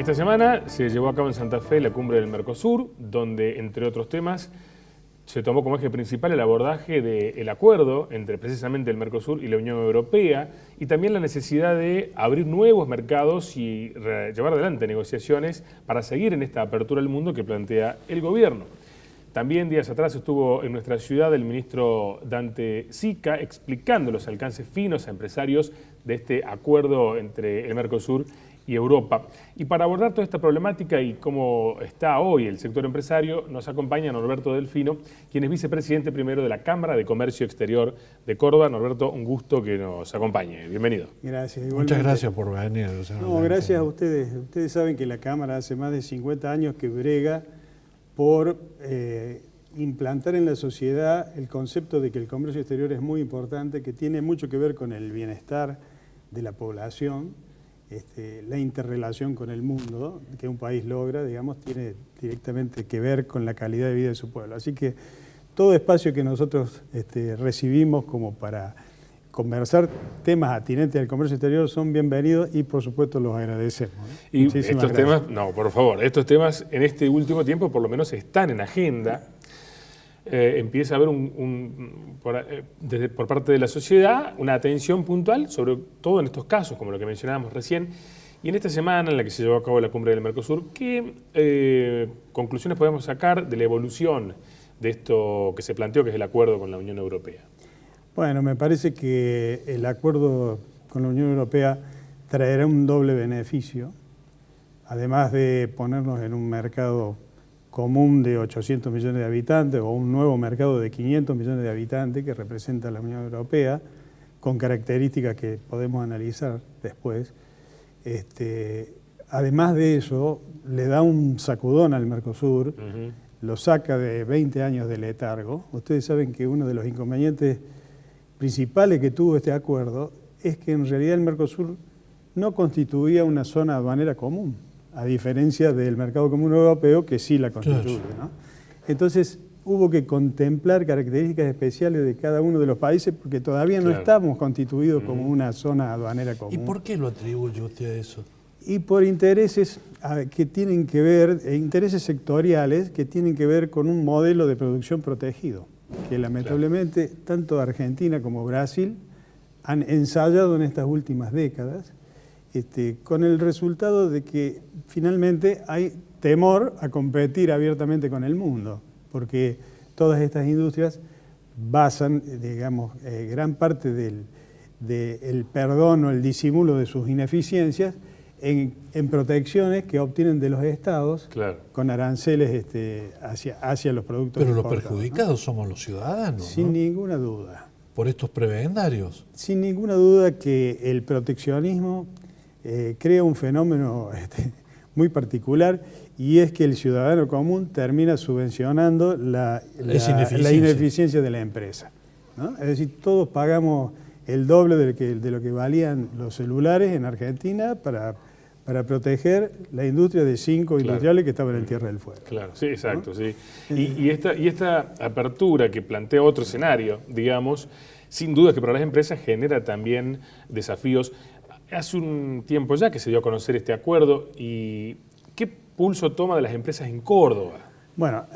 Esta semana se llevó a cabo en Santa Fe la cumbre del Mercosur, donde, entre otros temas, se tomó como eje principal el abordaje del acuerdo entre precisamente el Mercosur y la Unión Europea y también la necesidad de abrir nuevos mercados y llevar adelante negociaciones para seguir en esta apertura al mundo que plantea el gobierno. También días atrás estuvo en nuestra ciudad el ministro Dante Sica explicando los alcances finos a empresarios de este acuerdo entre el Mercosur y Europa. Y para abordar toda esta problemática y cómo está hoy el sector empresario, nos acompaña Norberto Delfino, quien es vicepresidente primero de la Cámara de Comercio Exterior de Córdoba. Norberto, un gusto que nos acompañe. Bienvenido. Gracias. Igualmente. Muchas gracias por venir. No, gracias a ustedes. Ustedes saben que la Cámara hace más de 50 años que brega por implantar en la sociedad el concepto de que el comercio exterior es muy importante, que tiene mucho que ver con el bienestar de la población. La interrelación con el mundo que un país logra, digamos, tiene directamente que ver con la calidad de vida de su pueblo. Así que todo espacio que nosotros recibimos como para conversar temas atinentes al comercio exterior son bienvenidos y por supuesto los agradecemos. Y estos temas, por favor, estos temas en este último tiempo por lo menos están en agenda. Empieza a haber por parte de la sociedad una atención puntual, sobre todo en estos casos, como lo que mencionábamos recién. Y en esta semana en la que se llevó a cabo la cumbre del Mercosur, ¿qué conclusiones podemos sacar de la evolución de esto que se planteó, que es el acuerdo con la Unión Europea? Bueno, me parece que el acuerdo con la Unión Europea traerá un doble beneficio, además de ponernos en un mercado común de 800 millones de habitantes o un nuevo mercado de 500 millones de habitantes que representa la Unión Europea, con características que podemos analizar después. Además de eso, le da un sacudón al Mercosur, lo saca de 20 años de letargo. Ustedes saben que uno de los inconvenientes principales que tuvo este acuerdo es que en realidad el Mercosur no constituía una zona aduanera común, a diferencia del mercado común europeo, que sí la constituye, ¿no? Entonces hubo que contemplar características especiales de cada uno de los países porque todavía no estamos constituidos como una zona aduanera común. ¿Y por qué lo atribuye usted a eso? Y por intereses que tienen que ver, intereses sectoriales que tienen que ver con un modelo de producción protegido, que lamentablemente tanto Argentina como Brasil han ensayado en estas últimas décadas, con el resultado de que finalmente hay temor a competir abiertamente con el mundo, porque todas estas industrias basan, digamos, gran parte del perdón o el disimulo de sus ineficiencias en protecciones que obtienen de los estados con aranceles hacia los productos. Pero los perjudicados, ¿no?, somos los ciudadanos, sin ¿no? ninguna duda. Por estos prebendarios. Sin ninguna duda que el proteccionismo crea un fenómeno muy particular, y es que el ciudadano común termina subvencionando la ineficiencia de la empresa, ¿no? Es decir, todos pagamos el doble de lo que valían los celulares en Argentina para proteger la industria de 5 industriales que estaban en Tierra del Fuego. Claro, sí, exacto, ¿no? Sí. Y esta apertura que plantea otro escenario, digamos, sin duda que para las empresas genera también desafíos. Hace un tiempo ya que se dio a conocer este acuerdo, y ¿qué pulso toma de las empresas en Córdoba? Bueno,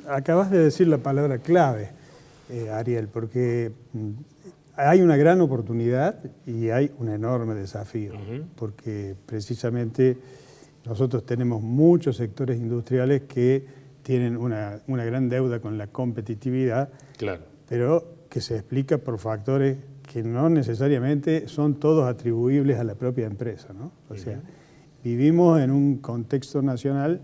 acabas de decir la palabra clave, Ariel, porque hay una gran oportunidad y hay un enorme desafío, porque precisamente nosotros tenemos muchos sectores industriales que tienen una gran deuda con la competitividad, pero que se explica por factores que no necesariamente son todos atribuibles a la propia empresa, ¿no? O sea, vivimos en un contexto nacional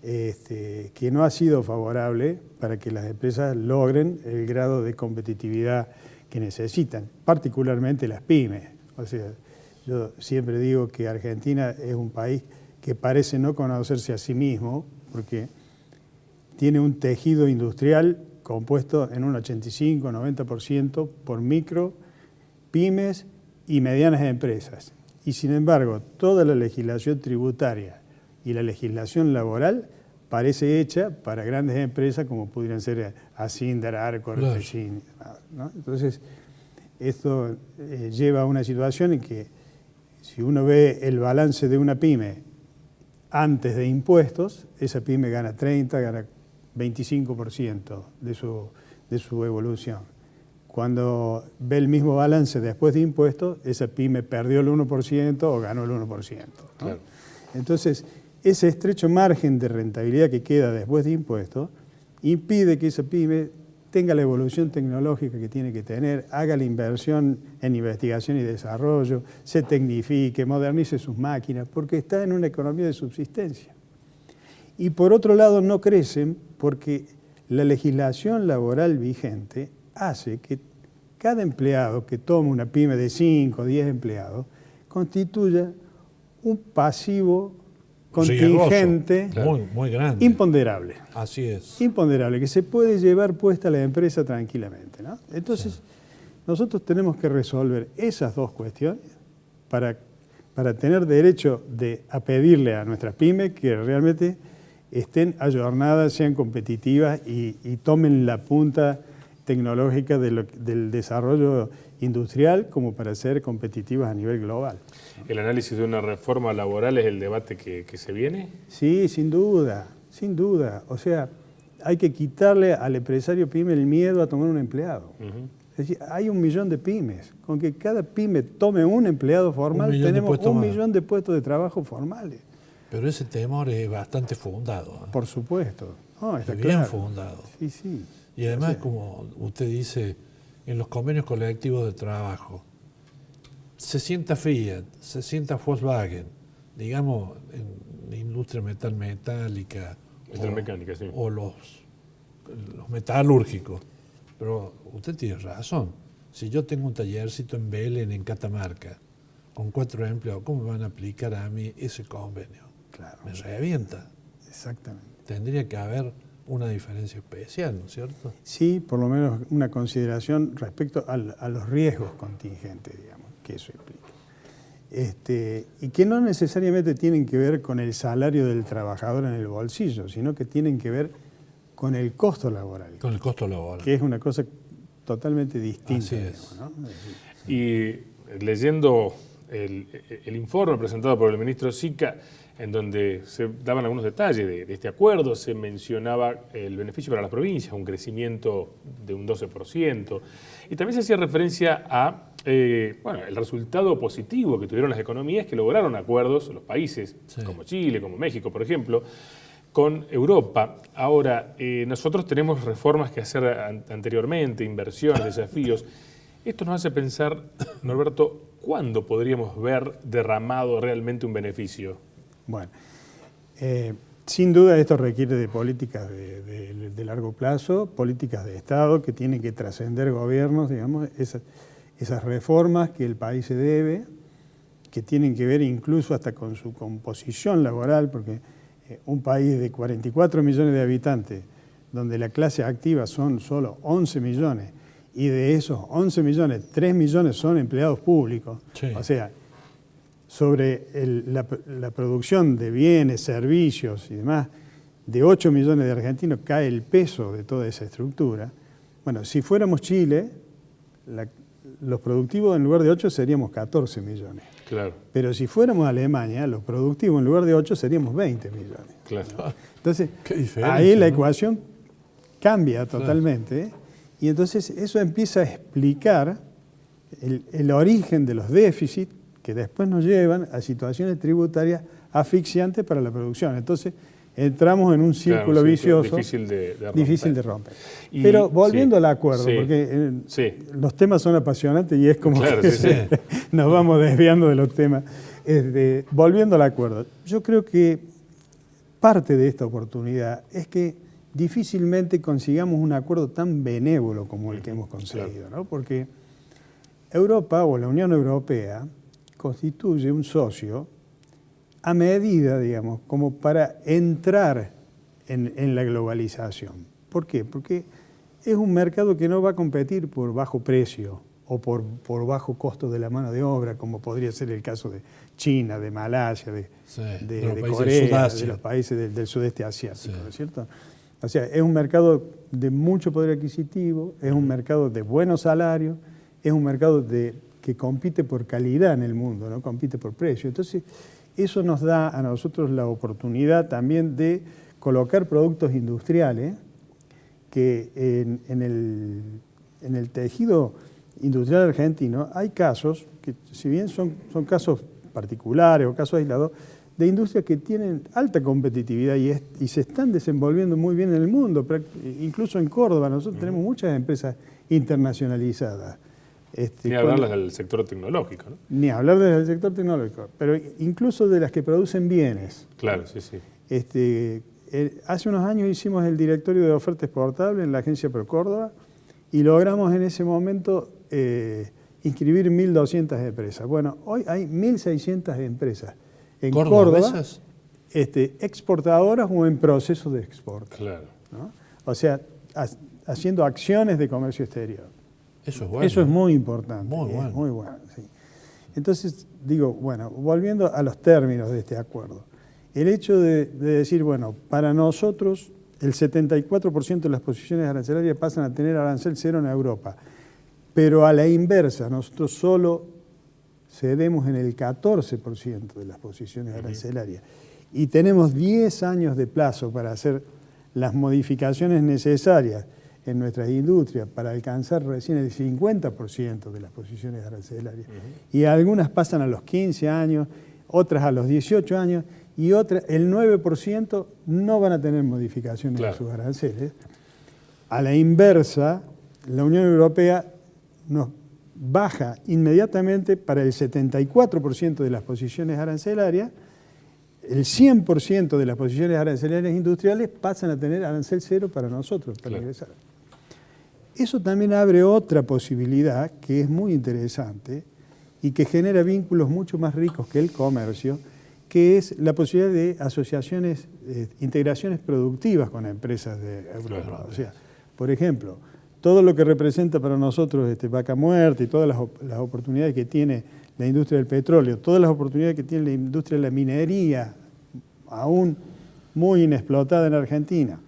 que no ha sido favorable para que las empresas logren el grado de competitividad que necesitan, particularmente las pymes. O sea, yo siempre digo que Argentina es un país que parece no conocerse a sí mismo, porque tiene un tejido industrial compuesto en un 85-90% por micro, pymes y medianas empresas. Y sin embargo, toda la legislación tributaria y la legislación laboral parece hecha para grandes empresas como pudieran ser Asindar, Arcor, Techin, ¿no? Entonces, esto lleva a una situación en que si uno ve el balance de una pyme antes de impuestos, esa pyme gana 30, gana 25% de su evolución. Cuando ve el mismo balance después de impuestos, esa pyme perdió el 1% o ganó el 1%. ¿no? Claro. Entonces, ese estrecho margen de rentabilidad que queda después de impuestos impide que esa pyme tenga la evolución tecnológica que tiene que tener, haga la inversión en investigación y desarrollo, se tecnifique, modernice sus máquinas, porque está en una economía de subsistencia. Y por otro lado no crecen porque la legislación laboral vigente hace que cada empleado que tome una pyme de 5 o 10 empleados constituya un pasivo contingente muy grande. imponderable. Así es. Imponderable, que se puede llevar puesta la empresa tranquilamente, ¿no? Entonces, nosotros tenemos que resolver esas dos cuestiones para tener derecho a pedirle a nuestras pymes que realmente estén ayornadas, sean competitivas y tomen la punta tecnológica del desarrollo industrial como para ser competitivas a nivel global. ¿El análisis de una reforma laboral es el debate que se viene? Sí, sin duda, sin duda. O sea, hay que quitarle al empresario pyme el miedo a tomar un empleado. Es decir, hay 1 millón de pymes. Con que cada pyme tome un empleado formal, tenemos 1 millón de puestos de trabajo formales. Pero ese temor es bastante fundado. ¿eh? Por supuesto. No, está bien claro. fundado. Sí, sí. Y además, como usted dice, en los convenios colectivos de trabajo, se sienta Fiat, se sienta Volkswagen, digamos, en la industria metálica, Metalmecánica, sí. o los metalúrgicos. Pero usted tiene razón. Si yo tengo un tallercito en Belén, en Catamarca, con 4 empleados, ¿cómo me van a aplicar a mí ese convenio? Claro. Me revienta. Exactamente. Tendría que haber una diferencia especial, ¿no es cierto? Sí, por lo menos una consideración respecto a los riesgos contingentes, digamos, que eso implica. Y que no necesariamente tienen que ver con el salario del trabajador en el bolsillo, sino que tienen que ver con el costo laboral. Con el costo laboral. Que es una cosa totalmente distinta. Así es. Digamos, ¿no? Y leyendo el informe presentado por el ministro Sica, en donde se daban algunos detalles de este acuerdo, se mencionaba el beneficio para las provincias, un crecimiento de un 12%, y también se hacía referencia a el resultado positivo que tuvieron las economías que lograron acuerdos, los países como Chile, como México, por ejemplo, con Europa. Ahora, nosotros tenemos reformas que hacer anteriormente, inversiones, desafíos. Esto nos hace pensar, Norberto, ¿cuándo podríamos ver derramado realmente un beneficio? Bueno, sin duda esto requiere de políticas de largo plazo, políticas de Estado que tienen que trascender gobiernos, digamos, esas reformas que el país se debe, que tienen que ver incluso hasta con su composición laboral, porque un país de 44 millones de habitantes, donde la clase activa son solo 11 millones, y de esos 11 millones, 3 millones son empleados públicos, o sea, sobre la producción de bienes, servicios y demás, de 8 millones de argentinos cae el peso de toda esa estructura. Bueno, si fuéramos Chile, los productivos en lugar de 8 seríamos 14 millones. Claro. Pero si fuéramos Alemania, los productivos en lugar de 8 seríamos 20 millones. Claro. ¿no? Entonces, la ahí la ecuación cambia totalmente, y entonces eso empieza a explicar el origen de los déficits que después nos llevan a situaciones tributarias asfixiantes para la producción. Entonces, entramos en un círculo vicioso difícil de romper. Pero volviendo al acuerdo, porque los temas son apasionantes y es como que nos vamos desviando de los temas. Volviendo al acuerdo, yo creo que parte de esta oportunidad es que difícilmente consigamos un acuerdo tan benévolo como el que hemos conseguido, ¿no? Porque Europa o la Unión Europea constituye un socio a medida, digamos, como para entrar en la globalización. ¿Por qué? Porque es un mercado que no va a competir por bajo precio o por bajo costo de la mano de obra, como podría ser el caso de China, de Malasia, de Corea, de los países del sudeste asiático, ¿no es cierto? O sea, es un mercado de mucho poder adquisitivo, es un mercado de buenos salarios, es un mercado que compite por calidad en el mundo, no compite por precio. Entonces, eso nos da a nosotros la oportunidad también de colocar productos industriales que en el tejido industrial argentino hay casos, que si bien son casos particulares o casos aislados, de industrias que tienen alta competitividad y se están desenvolviendo muy bien en el mundo. Incluso en Córdoba nosotros tenemos muchas empresas internacionalizadas. Ni hablarlas del sector tecnológico, ¿no? Ni hablar del sector tecnológico, pero incluso de las que producen bienes. Claro, sí, sí. Hace unos años hicimos el directorio de oferta exportable en la agencia ProCórdoba y logramos en ese momento inscribir 1.200 empresas. Bueno, hoy hay 1.600 empresas en Córdoba, exportadoras o en proceso de exportación. Claro. ¿No? O sea, haciendo acciones de comercio exterior. Eso es bueno. Eso es muy importante. Muy bueno. Muy bueno, sí. Entonces, digo, bueno, volviendo a los términos de este acuerdo, el hecho de decir, bueno, para nosotros el 74% de las posiciones arancelarias pasan a tener arancel cero en Europa, pero a la inversa, nosotros solo cedemos en el 14% de las posiciones arancelarias y tenemos 10 años de plazo para hacer las modificaciones necesarias en nuestras industrias para alcanzar recién el 50% de las posiciones arancelarias. Y algunas pasan a los 15 años, otras a los 18 años y otras, el 9% no van a tener modificaciones de sus aranceles. A la inversa, la Unión Europea nos baja inmediatamente para el 74% de las posiciones arancelarias, el 100% de las posiciones arancelarias industriales pasan a tener arancel cero para nosotros, para ingresar. Eso también abre otra posibilidad que es muy interesante y que genera vínculos mucho más ricos que el comercio, que es la posibilidad de asociaciones, integraciones productivas con empresas de Europa. O sea, por ejemplo, todo lo que representa para nosotros Vaca Muerta y todas las oportunidades que tiene la industria del petróleo, todas las oportunidades que tiene la industria de la minería, aún muy inexplotada en Argentina,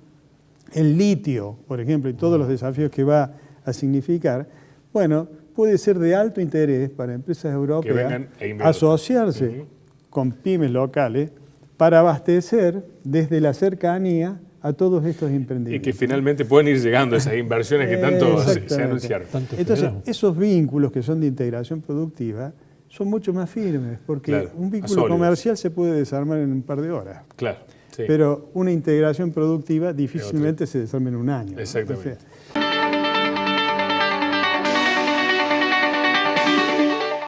el litio, por ejemplo, y todos los desafíos que va a significar, bueno, puede ser de alto interés para empresas europeas asociarse con pymes locales para abastecer desde la cercanía a todos estos emprendimientos. Y que finalmente pueden ir llegando a esas inversiones que tanto se anunciaron. Entonces, esos vínculos que son de integración productiva son mucho más firmes, porque un vínculo comercial se puede desarmar en un par de horas. Claro. Sí. Pero una integración productiva difícilmente se desarma en un año. Exactamente. Entonces,